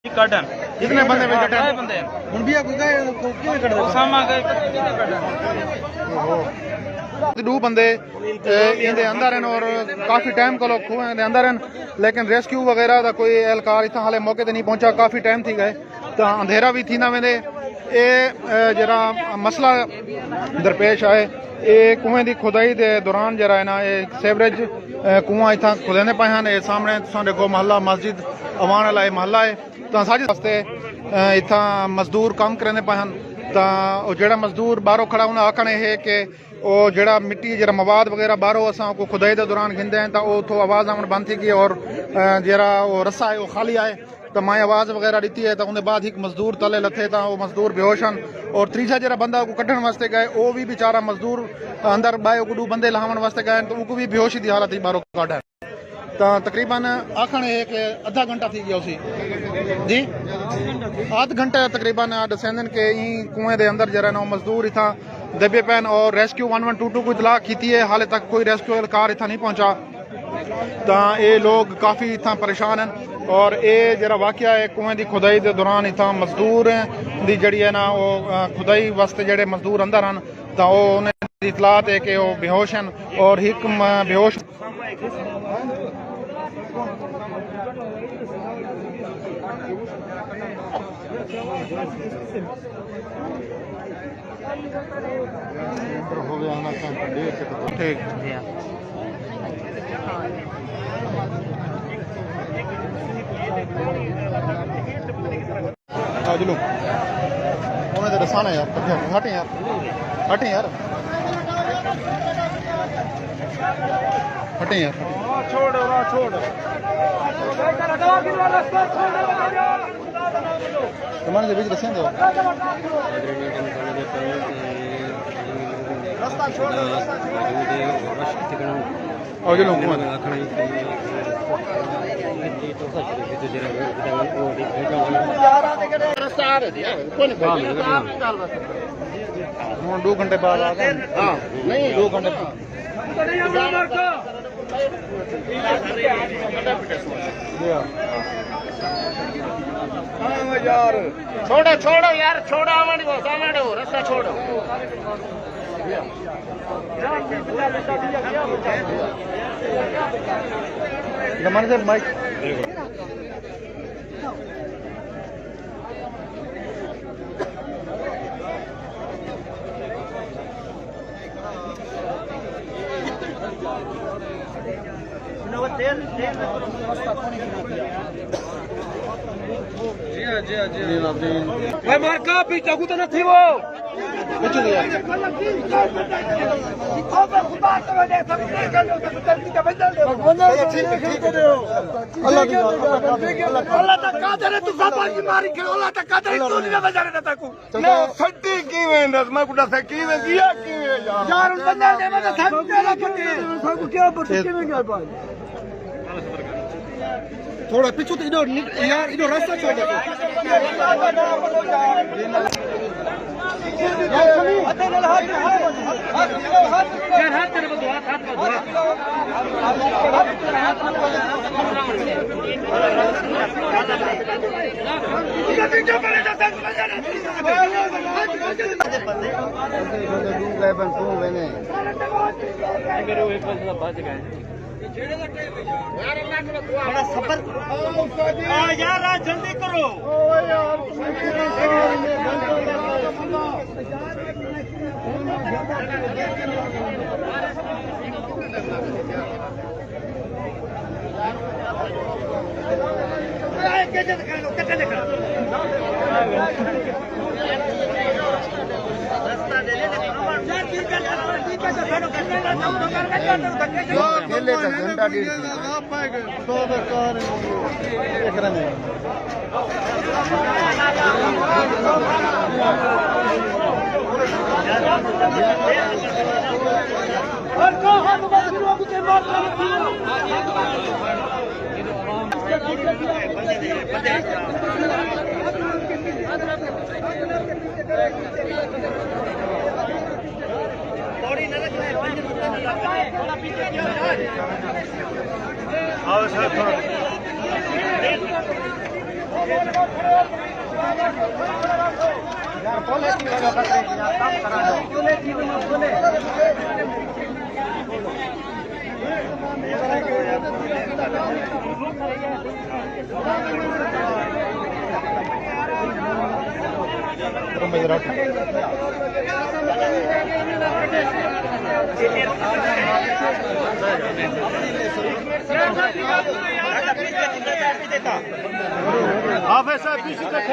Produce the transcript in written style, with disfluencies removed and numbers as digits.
कटन कितने बंदे में कटन? बंदे मुंडिया को गए क्यों कट दे सामा गए दो बंदे इंदे अंदर हैं और काफी टाइम को लोग खुए इंदे अंदर हैं, लेकिन रेस्क्यू वगैरह का कोई एहलकार इतना हाले मौके ते नहीं पहुंचा। काफी टाइम थी गए तो अंधेरा भी थी ना वेंदे ये जरा मसला दरपेश आए। ये कुएं की खुदाई के दौरान जरा है ना ये सेवरेज कुआं इतना खुदेंदे पे हैं। सामने देखो महल्ला मस्जिद अवान वाला महल्ला है तो साढ़े वास्ते इतना मजदूर काम करेंदे पे हैं। तो जो मजदूर बाहरों खड़ा उन्हें आखना है कि वो जरा मिट्टी जरा मवाद वगैरह बाहरों असा को खुदाई के दौरान गिनते हैं तो वो आवाज़ आवन बंद थी गई और जरा वो रस्सा है वो खाली आए तो मैं आवाज़ वगैरह दी है तो उनके बाद एक मजदूर तले लथे तो वो मजदूर बेहोश हैं और तीसरा जरा बंदा को कढ़न वास्ते गए वो भी बेचारा मजदूर अंदर बायो गुडू बंदे लहावन वास्ते गए तो उनको भी बेहोशी की हालत ही बाहरों काढ़ तो तकरीबन आखण है कि आधा घंटा थी गया उसी जी आध घंटा तकरीबन दसेंदन के कुएं के अंदर जरा ना मजदूर इतना दबे पैन और रेस्क्यू 1122 को इतला की है। हाले तक कोई रेस्क्यू कार इतना नहीं पहुंचा तो ये लोग काफ़ी इतना परेशान हैं और ये जरा वाकया है कुएं की खुदाई के दौरान इतना मजदूर की जड़ी है ना वो खुदाई वास्ते जड़े मजदूर अंदर हैं तो उन्हें इतलात है कि वो बेहोश हैं और एक बेहोश ठीक चलो उन्हें तो दसाना यार हटें यार हटें यार हटें यार छोड़ तुम्हारे से बीच दसें दो और जो लोग हाँ 2 घंटे बाद आ गए हाँ नहीं 2 घंटे यार छोड़ो यार छोड़ो सामने रास्ता छोड़ो हमारे से माइक भाई मार का पीछा को तो न थी वो कुछ नहीं यार अल्लाह तक कादर है तू बाबा की मारी के अल्लाह तक कादर तू नहीं बजा रहा था को मैं सट्टी की वेंदस मैं कुड़ा से की वे किया की वे यार उन बंदे ने मैं था तेरा पति सब क्या पति में गया भाई थोड़ा पीछे तो इधर यार इधर रास्ता छोड़ दे यार जल्दी करो खेले का घंटा डेढ़ हाफिज साहब पीछे तक